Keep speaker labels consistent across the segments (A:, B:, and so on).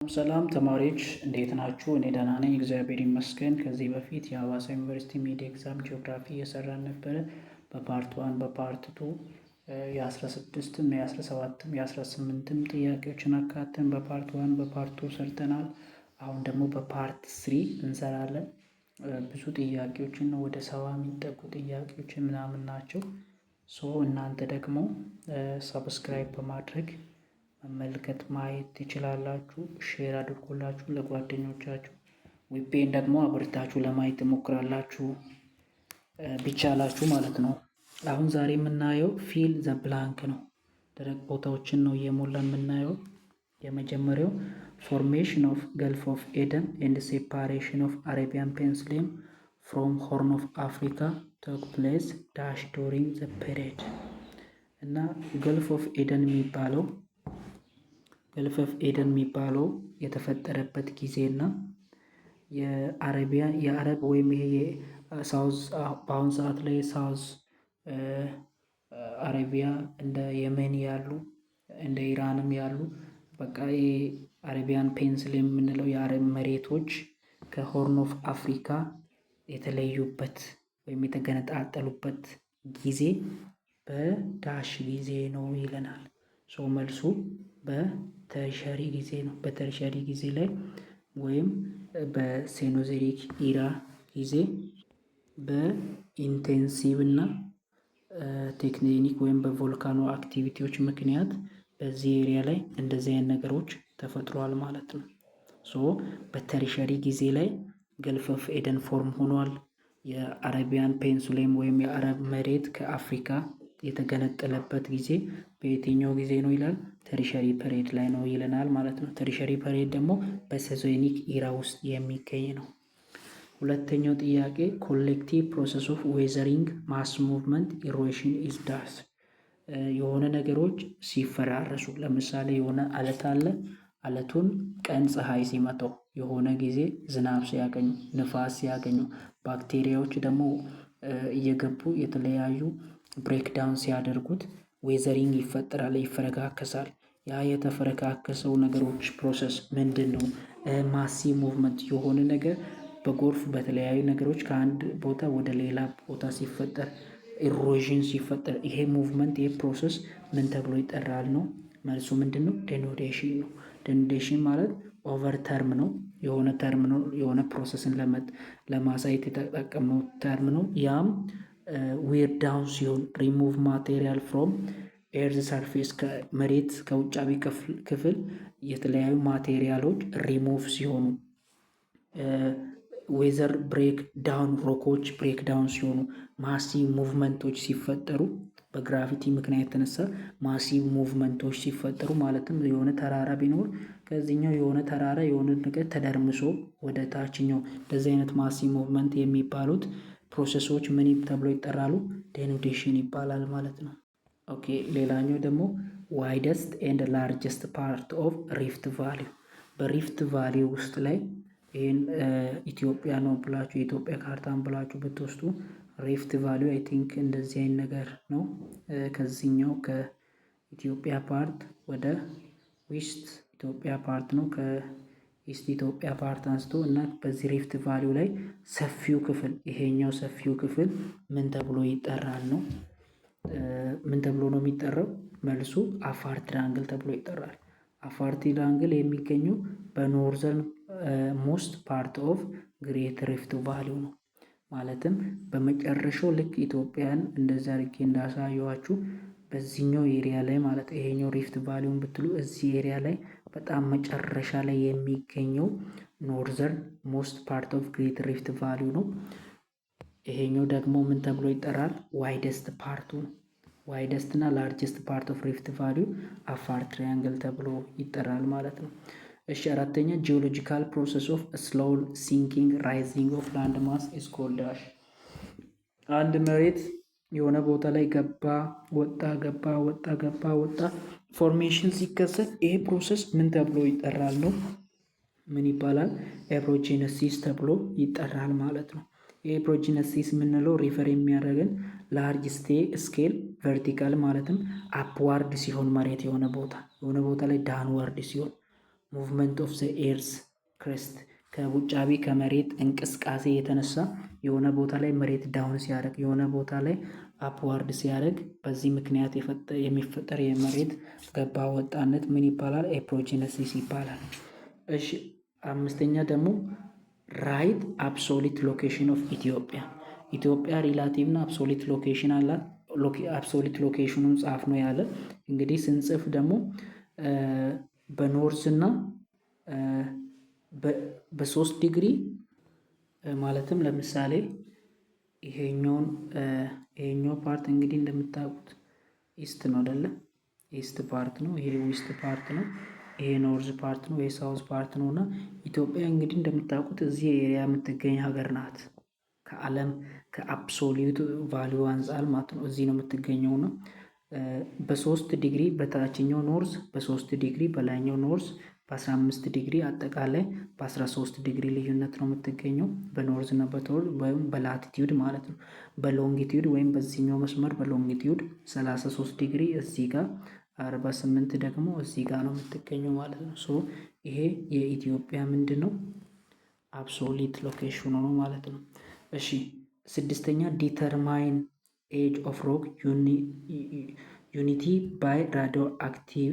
A: ሰላም ተማሪዎች እንዴት ናችሁ? እኔ ደህና ነኝ፣ እግዚአብሔር ይመስገን። ከዚህ በፊት የሐዋሳ ዩኒቨርሲቲ ሚድ ኤግዛም ጂኦግራፊ እየሰራን ነበረ። በፓርት 1 በፓርት 2 የ16ም የ17ም የ18ም ጥያቄዎችን አካተን በፓርት 1 በፓርት 2 ሰርተናል። አሁን ደግሞ በፓርት 3 እንሰራለን። ብዙ ጥያቄዎችን ነው፣ ወደ 70 የሚጠጉ ጥያቄዎችን ምናምን ናቸው። እናንተ ደግሞ ሰብስክራይብ በማድረግ መመልከት ማየት ትችላላችሁ። ሼር አድርጎላችሁ ለጓደኞቻችሁ። ዊፔን ደግሞ አብርታችሁ ለማየት ትሞክራላችሁ ቢቻላችሁ ማለት ነው። አሁን ዛሬ የምናየው ፊል ዘ ብላንክ ነው። ደረቅ ቦታዎችን ነው እየሞላን የምናየው። የመጀመሪያው ፎርሜሽን ኦፍ ገልፍ ኦፍ ኤደን ኤንድ ሴፓሬሽን ኦፍ አረቢያን ፔኒንሱላ ፍሮም ሆርን ኦፍ አፍሪካ ቶክ ፕሌስ ዳሽ ዱሪንግ ዘ ፔሪድ እና ገልፍ ኦፍ ኤደን የሚባለው የሚባለው የተፈጠረበት ጊዜና የአረብ ወይም ይሄ ሳውዝ በአሁን ሰዓት ላይ ሳውዝ አረቢያ እንደ የመን ያሉ እንደ ኢራንም ያሉ በቃ አረቢያን ፔኒንሱላ የምንለው የአረብ መሬቶች ከሆርን ኦፍ አፍሪካ የተለዩበት ወይም የተገነጣጠሉበት ጊዜ በዳሽ ጊዜ ነው ይለናል። መልሱ በተርሸሪ ጊዜ ነው። በተርሸሪ ጊዜ ላይ ወይም በሴኖዞይክ ኢራ ጊዜ በኢንቴንሲቭ እና ቴክቶኒክ ወይም በቮልካኖ አክቲቪቲዎች ምክንያት በዚህ ኤሪያ ላይ እንደዚህ አይነት ነገሮች ተፈጥሯል ማለት ነው። በተርሸሪ ጊዜ ላይ ገልፍ ኦፍ ኤደን ፎርም ሆኗል። የአረቢያን ፔኒንሱላ ወይም የአረብ መሬት ከአፍሪካ የተገነጠለበት ጊዜ በየትኛው ጊዜ ነው ይላል? ተርሸሪ ፔሪድ ላይ ነው ይለናል ማለት ነው። ተርሸሪ ፔሪድ ደግሞ በሴዞኒክ ኢራ ውስጥ የሚገኝ ነው። ሁለተኛው ጥያቄ ኮሌክቲቭ ፕሮሰስ ኦፍ ዌዘሪንግ ማስ ሙቭመንት ኢሮሽን ኢዝ ዳስ። የሆነ ነገሮች ሲፈራረሱ፣ ለምሳሌ የሆነ አለት አለ። አለቱን ቀን ፀሐይ ሲመታው፣ የሆነ ጊዜ ዝናብ ሲያገኙ፣ ንፋስ ሲያገኙ፣ ባክቴሪያዎች ደግሞ እየገቡ የተለያዩ ብሬክዳውን ሲያደርጉት ዌዘሪንግ ይፈጠራል፣ ይፈረካከሳል። ያ የተፈረካከሰው ነገሮች ፕሮሰስ ምንድን ነው? ማሲቭ ሙቭመንት የሆነ ነገር በጎርፍ በተለያዩ ነገሮች ከአንድ ቦታ ወደ ሌላ ቦታ ሲፈጠር፣ ኢሮዥን ሲፈጠር፣ ይሄ ሙቭመንት ይሄ ፕሮሰስ ምን ተብሎ ይጠራል ነው? መልሱ ምንድን ነው? ዴኑዴሽን ነው። ዴኑዴሽን ማለት ኦቨር ተርም ነው። የሆነ ተርም ነው። የሆነ ፕሮሰስን ለማሳየት የተጠቀምነው ተርም ነው። ያም ዌር ዳውን ሲሆን ሪሙቭ ማቴሪያል ፍሮም ኤርዝ ሰርፌስ ከመሬት ከውጫዊ ክፍል የተለያዩ ማቴሪያሎች ሪሙቭ ሲሆኑ፣ ዌዘር ብሬክ ዳውን ሮኮች ብሬክ ዳውን ሲሆኑ፣ ማሲቭ ሙቭመንቶች ሲፈጠሩ፣ በግራቪቲ ምክንያት የተነሳ ማሲቭ ሙቭመንቶች ሲፈጠሩ ማለትም የሆነ ተራራ ቢኖር ከዚህኛው የሆነ ተራራ የሆነ ነገር ተደርምሶ ወደ ታችኛው እንደዚህ አይነት ማሲቭ ሙቭመንት የሚባሉት ፕሮሰሶች ምን ተብሎ ይጠራሉ? ዴኑዴሽን ይባላል ማለት ነው። ኦኬ ሌላኛው ደግሞ ዋይደስት ኤንድ ላርጀስት ፓርት ኦፍ ሪፍት ቫሊ። በሪፍት ቫሊ ውስጥ ላይ ይህን ኢትዮጵያ ነው ብላችሁ የኢትዮጵያ ካርታን ብላችሁ ብትወስዱ ሪፍት ቫሊ አይ ቲንክ እንደዚህ አይነት ነገር ነው። ከዚህኛው ከኢትዮጵያ ፓርት ወደ ዌስት ኢትዮጵያ ፓርት ነው። ከኢስት ኢትዮጵያ ፓርት አንስቶ እና በዚህ ሪፍት ቫሊው ላይ ሰፊው ክፍል ይሄኛው ሰፊው ክፍል ምን ተብሎ ይጠራል ነው? ምን ተብሎ ነው የሚጠራው? መልሱ አፋር ትራያንግል ተብሎ ይጠራል። አፋር ትራያንግል የሚገኘው በኖርዘርን ሞስት ፓርት ኦፍ ግሬት ሪፍት ቫሊው ነው። ማለትም በመጨረሻው ልክ ኢትዮጵያን እንደዛ አድርጌ እንዳሳየዋችሁ በዚህኛው ኤሪያ ላይ ማለት ይሄኛው ሪፍት ቫሊውን ብትሉ እዚህ ኤሪያ ላይ በጣም መጨረሻ ላይ የሚገኘው ኖርዘርን ሞስት ፓርት ኦፍ ግሬት ሪፍት ቫሊው ነው። ይሄኛው ደግሞ ምን ተብሎ ይጠራል? ዋይደስት ፓርቱ ነው። ዋይደስት እና ላርጀስት ፓርት ኦፍ ሪፍት ቫሊው አፋር ትራያንግል ተብሎ ይጠራል ማለት ነው። እሺ አራተኛ ጂኦሎጂካል ፕሮሰስ ኦፍ ስሎው ሲንኪንግ ራይዚንግ ኦፍ ላንድ ማስ ኢዝ ኮልድ ዳሽ። አንድ መሬት የሆነ ቦታ ላይ ገባ ወጣ ገባ ወጣ ገባ ወጣ ፎርሜሽን ሲከሰት ይሄ ፕሮሰስ ምን ተብሎ ይጠራል ነው? ምን ይባላል? ኤብሮጂነሲስ ተብሎ ይጠራል ማለት ነው። የኤብሮጂነሲስ የምንለው ሪፈር የሚያደርገን ላርጅ ስኬል ቨርቲካል ማለትም አፕዋርድ ሲሆን መሬት የሆነ ቦታ ላይ ዳንዋርድ ሲሆን ሙቭመንት ኦፍ ዘ ኤርዝ ክረስት ከውጫዊ ከመሬት እንቅስቃሴ የተነሳ የሆነ ቦታ ላይ መሬት ዳውን ሲያደርግ የሆነ ቦታ ላይ አፕዋርድ ሲያደርግ በዚህ ምክንያት የሚፈጠር የመሬት ገባ ወጣነት ምን ይባላል? ኤፕሮጂነሲስ ይባላል። እሺ አምስተኛ ደግሞ ራይት አብሶሊት ሎኬሽን ኦፍ ኢትዮጵያ። ኢትዮጵያ ሪላቲቭ እና አብሶሊት ሎኬሽን አላት። አብሶሊት ሎኬሽኑን ጻፍ ነው ያለ። እንግዲህ ስንጽፍ ደግሞ በኖርዝ እና በ3 ዲግሪ ማለትም ለምሳሌ ይሄኛው ፓርት እንግዲህ እንደምታውቁት ኢስት ነው አይደለ? ኢስት ፓርት ነው። ይሄ ዌስት ፓርት ነው። ይሄ ኖርዝ ፓርት ነው። ይሄ ሳውዝ ፓርት ነው። እና ኢትዮጵያ እንግዲህ እንደምታውቁት እዚህ ኤሪያ የምትገኝ ሀገር ናት። ከዓለም ከአብሶሊዩት ቫሊዩ አንጻር ማለት ነው እዚህ ነው የምትገኘው ነው። በ3 ዲግሪ በታችኛው ኖርዝ፣ በ3 ዲግሪ በላይኛው ኖርዝ፣ በ15 ዲግሪ አጠቃላይ በ13 ዲግሪ ልዩነት ነው የምትገኘው በኖርዝ እና በቶል ወይም በላቲቲዩድ ማለት ነው። በሎንጊቲዩድ ወይም በዚህኛው መስመር በሎንጊቲዩድ 33 ዲግሪ እዚህ ጋር 48 ደግሞ እዚህ ጋር ነው የምትገኘው ማለት ነው። ሶ ይሄ የኢትዮጵያ ምንድን ነው አብሶሊት ሎኬሽኑ ነው ማለት ነው። እሺ ስድስተኛ ዲተርማይን ኤጅ ኦፍ ሮክ ዩኒቲ ባይ ራዲዮ አክቲቭ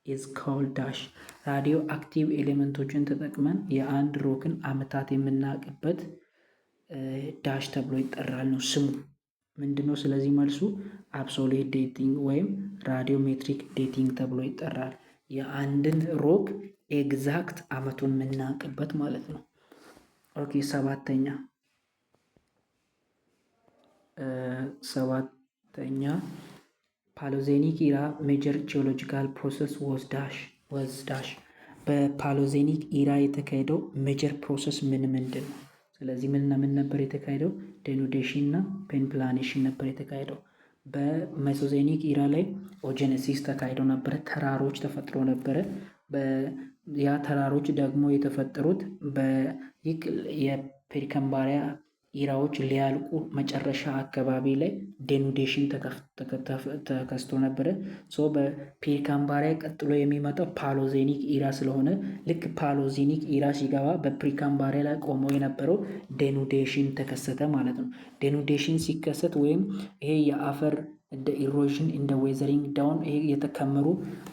A: ኢዝ ኮልድ ዳሽ። ራዲዮ አክቲቭ ኤሌመንቶችን ተጠቅመን የአንድ ሮክን አመታት የምናውቅበት ዳሽ ተብሎ ይጠራል ነው ስሙ ምንድን ነው? ስለዚህ መልሱ አብሶሌት ዴቲንግ ወይም ራዲዮሜትሪክ ዴቲንግ ተብሎ ይጠራል። የአንድን ሮክ ኤግዛክት አመቱን የምናውቅበት ማለት ነው። ኦኬ ሰባተኛ ፓሎዜኒክ ኢራ ሜጀር ጂኦሎጂካል ፕሮሰስ ወዝ ዳሽ። በፓሎዜኒክ ኢራ የተካሄደው ሜጀር ፕሮሰስ ምንድን ነው? ስለዚህ ምን ነበር የተካሄደው? ዴኑዴሽን እና ፔንፕላኔሽን ነበር የተካሄደው። በሜሶዜኒክ ኢራ ላይ ኦጀነሲስ ተካሂደው ነበረ። ተራሮች ተፈጥሮ ነበረ። ያ ተራሮች ደግሞ የተፈጠሩት የፔሪካምባሪያ ኢራዎች ሊያልቁ መጨረሻ አካባቢ ላይ ዴኑዴሽን ተከስቶ ነበረ። ሶ በፔሪካምባሪያ ቀጥሎ የሚመጣው ፓሎዜኒክ ኢራ ስለሆነ ልክ ፓሎዜኒክ ኢራ ሲገባ በፔሪካምባሪያ ላይ ቆሞ የነበረው ዴኑዴሽን ተከሰተ ማለት ነው። ዴኑዴሽን ሲከሰት ወይም ይሄ የአፈር እንደ ኢሮዥን እንደ ዌዘሪንግ ዳውን ይሄ የተከመሩ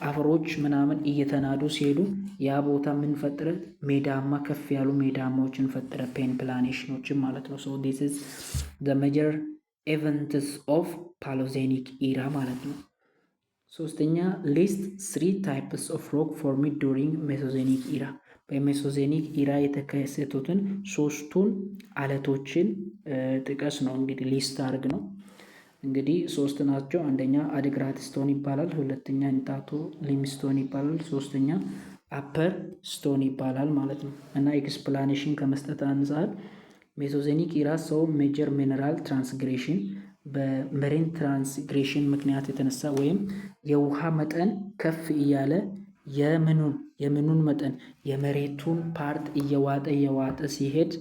A: አፈሮች ምናምን እየተናዱ ሲሄዱ ያ ቦታ ምን ፈጠረ? ሜዳማ ከፍ ያሉ ሜዳማዎችን ፈጠረ። ፔንፕላኔሽኖችን ማለት ነው። ሶ ዲስ ኢዝ ዘ ሜጀር ኤቨንትስ ኦፍ ፓሎዜኒክ ኢራ ማለት ነው። ሶስተኛ ሊስት 3 ታይፕስ ኦፍ ሮክ ፎርሚድ ዱሪንግ ሜሶዜኒክ ኢራ። በሜሶዜኒክ ኢራ የተከሰቱትን 3ቱን አለቶችን ጥቀስ ነው እንግዲህ ሊስት አድርግ ነው። እንግዲህ 3 ናቸው። አንደኛ አድግራት ስቶን ይባላል። ሁለተኛ ኢንታቶ ሊምስቶን ይባላል። ሶስተኛ አፐር ስቶን ይባላል ማለት ነው። እና ኤክስፕላኔሽን ከመስጠት አንጻር ሜሶዜኒክ ኢራ ሰው ሜጀር ሚነራል ትራንስግሬሽን በመሬን ትራንስግሬሽን ምክንያት የተነሳ ወይም የውሃ መጠን ከፍ እያለ የምኑን መጠን የመሬቱን ፓርት እየዋጠ ሲሄድ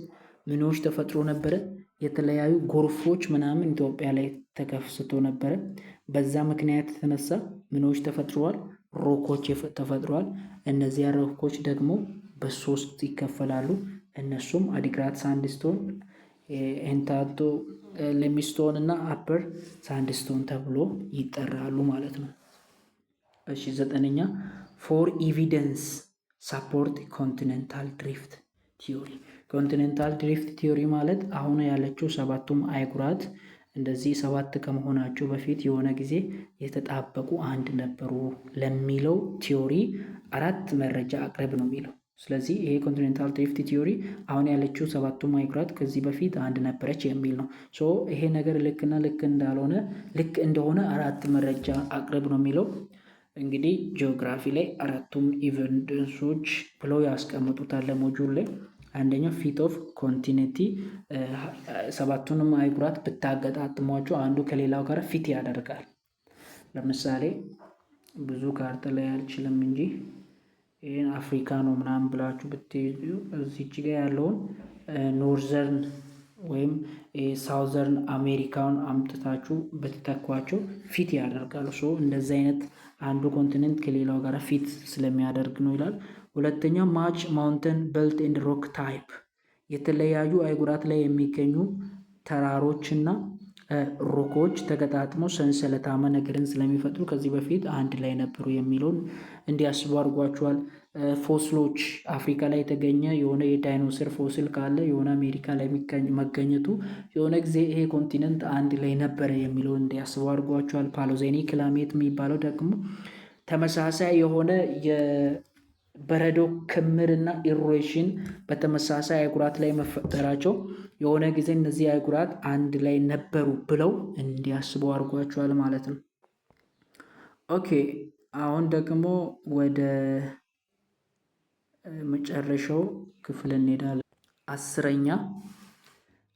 A: ምኖች ተፈጥሮ ነበረ። የተለያዩ ጎርፎች ምናምን ኢትዮጵያ ላይ ተከስቶ ነበረ። በዛ ምክንያት የተነሳ ምኖች ተፈጥረዋል፣ ሮኮች ተፈጥረዋል። እነዚያ ሮኮች ደግሞ በ3 ይከፈላሉ። እነሱም አዲግራት ሳንድስቶን፣ ኤንታቶ ሊምስቶን እና አፐር ሳንድስቶን ተብሎ ይጠራሉ ማለት ነው። እሺ 9ኛ ፎር ኤቪደንስ ሳፖርት ኮንቲኔንታል ድሪፍት ቲዮሪ። ኮንቲኔንታል ድሪፍት ቲዮሪ ማለት አሁን ያለችው 7ቱም አህጉራት እንደዚህ 7 ከመሆናቸው በፊት የሆነ ጊዜ የተጣበቁ አንድ ነበሩ ለሚለው ቲዮሪ 4 መረጃ አቅርብ ነው የሚለው። ስለዚህ ይሄ ኮንቲኔንታል ድሪፍት ቲዮሪ አሁን ያለችው 7ቱም አህጉራት ከዚህ በፊት አንድ ነበረች የሚል ነው። ሶ ይሄ ነገር ልክና ልክ እንዳልሆነ ልክ እንደሆነ 4 መረጃ አቅርብ ነው የሚለው። እንግዲህ ጂኦግራፊ ላይ 4ቱም ኤቪደንሶች ብለው ያስቀምጡታል ለሞጁል ላይ። አንደኛው ፊት ኦፍ ኮንቲኒቲ 7ቱንም አህጉራት ብታገጣጥሟቸው አንዱ ከሌላው ጋር ፊት ያደርጋል። ለምሳሌ ብዙ ካርታ ላይ አልችልም እንጂ ይህን አፍሪካ ነው ምናምን ብላችሁ ብትይዙ እዚች ጋ ያለውን ኖርዘርን ወይም ሳውዘርን አሜሪካውን አምጥታችሁ ብትተኳቸው ፊት ያደርጋሉ። ሶ እንደዚህ አይነት አንዱ ኮንቲኔንት ከሌላው ጋር ፊት ስለሚያደርግ ነው ይላል። ሁለተኛ ማች ማውንተን ቤልት ኤንድ ሮክ ታይፕ የተለያዩ አህጉራት ላይ የሚገኙ ተራሮችና ሮኮች ተገጣጥመው ሰንሰለታማ ነገርን ስለሚፈጥሩ ከዚህ በፊት አንድ ላይ ነበሩ የሚለውን እንዲያስቡ አድርጓቸዋል። ፎስሎች አፍሪካ ላይ የተገኘ የሆነ የዳይኖሰር ፎሲል ካለ የሆነ አሜሪካ ላይ መገኘቱ የሆነ ጊዜ ይሄ ኮንቲነንት አንድ ላይ ነበረ የሚለውን እንዲያስቡ አድርጓቸዋል። ፓሎዜኒክ ክላይሜት የሚባለው ደግሞ ተመሳሳይ የሆነ የበረዶ ክምርና ኢሮሽን በተመሳሳይ አህጉራት ላይ መፈጠራቸው የሆነ ጊዜ እነዚህ አህጉራት አንድ ላይ ነበሩ ብለው እንዲያስቡ አድርጓቸዋል ማለት ነው። ኦኬ አሁን ደግሞ ወደ መጨረሻው ክፍል እንሄዳለን። 10ኛ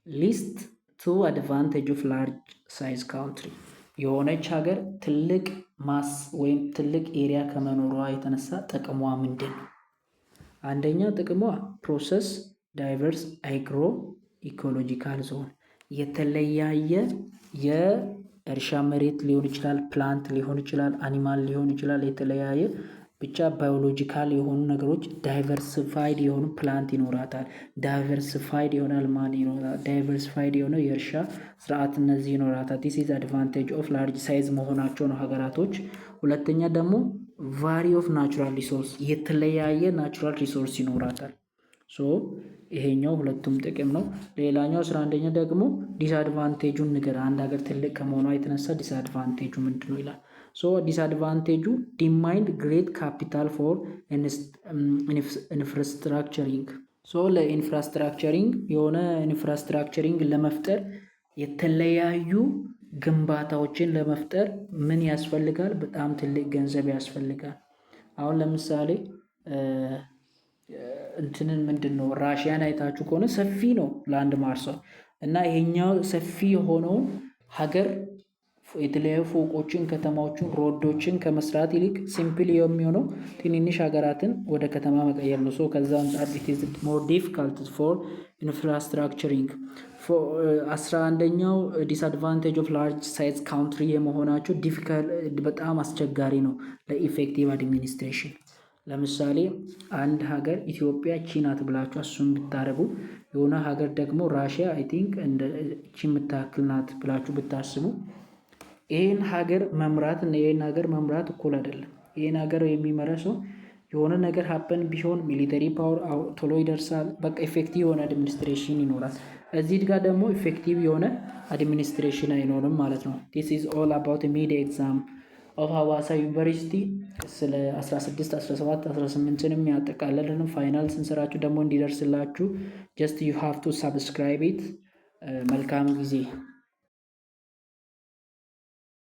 A: ሊስት ቱ አድቫንቴጅ ኦፍ ላርጅ ሳይዝ ካውንትሪ የሆነች ሀገር ትልቅ ማስ ወይም ትልቅ ኤሪያ ከመኖሯ የተነሳ ጥቅሟ ምንድን ነው? አንደኛ ጥቅሟ ፕሮሰስ ዳይቨርስ አግሮ ኢኮሎጂካል ዞን የተለያየ የእርሻ መሬት ሊሆን ይችላል፣ ፕላንት ሊሆን ይችላል፣ አኒማል ሊሆን ይችላል። የተለያየ ብቻ ባዮሎጂካል የሆኑ ነገሮች ዳይቨርሲፋይድ የሆኑ ፕላንት ይኖራታል። ዳይቨርሲፋይድ የሆነ አልማን ይኖራታል። ዳይቨርሲፋይድ የሆነ የእርሻ ስርዓት እነዚህ ይኖራታል። ዲስ ኢዝ አድቫንቴጅ ኦፍ ላርጅ ሳይዝ መሆናቸው ነው ሀገራቶች። ሁለተኛ ደግሞ ቫሪ ኦፍ ናቹራል ሪሶርስ የተለያየ ናቹራል ሪሶርስ ይኖራታል። ሶ ይሄኛው ሁለቱም ጥቅም ነው። ሌላኛው 11ኛ ደግሞ ዲስአድቫንቴጁን ንገር። አንድ ሀገር ትልቅ ከመሆኗ የተነሳ ዲስአድቫንቴጁ ምንድን ነው ይላል። ሶ ዲስአድቫንቴጁ ዲማንድ ግሬት ካፒታል ፎር ኢንፍራስትራክቸሪንግ። ሶ ለኢንፍራስትራክቸሪንግ የሆነ ኢንፍራስትራክቸሪንግ ለመፍጠር የተለያዩ ግንባታዎችን ለመፍጠር ምን ያስፈልጋል? በጣም ትልቅ ገንዘብ ያስፈልጋል። አሁን ለምሳሌ እንትንን ምንድን ነው ራሽያን አይታችሁ ከሆነ ሰፊ ነው ላንድ ማርሷ እና ይሄኛው ሰፊ የሆነውን ሀገር የተለያዩ ፎቆችን፣ ከተማዎችን፣ ሮዶችን ከመስራት ይልቅ ሲምፕል የሚሆነው ትንንሽ ሀገራትን ወደ ከተማ መቀየር ነው። ሶ ከዛ አንጻር it is more difficult for infrastructuring 11ኛው ዲስአድቫንቴጅ ኦፍ ላርጅ ሳይዝ ካውንትሪ የመሆናቸው በጣም አስቸጋሪ ነው ለኢፌክቲቭ አድሚኒስትሬሽን። ለምሳሌ አንድ ሀገር ኢትዮጵያ ቺናት ብላችሁ እሱን ብታደርጉ የሆነ ሀገር ደግሞ ራሽያ አይ ቲንክ እንደ ቺ የምታክል ናት ብላችሁ ብታስቡ ይህን ሀገር መምራት እና ይህን ሀገር መምራት እኩል አይደለም። ይህን ሀገር የሚመራ ሰው የሆነ ነገር ሀፐን ቢሆን ሚሊተሪ ፓወር ቶሎ ይደርሳል። በቃ ኢፌክቲቭ የሆነ አድሚኒስትሬሽን ይኖራል። እዚህ ጋር ደግሞ ኢፌክቲቭ የሆነ አድሚኒስትሬሽን አይኖርም ማለት ነው። ዲስ ኢዝ ኦል አባውት ሚድ ኤግዛም ኦፍ ሀዋሳ ዩኒቨርሲቲ ስለ 16፣ 17፣ 18ንም ያጠቃለልን ፋይናል ስንሰራችሁ ደግሞ እንዲደርስላችሁ ጀስት ዩ ሃቭ ቱ ሰብስክራይብ ኢት። መልካም ጊዜ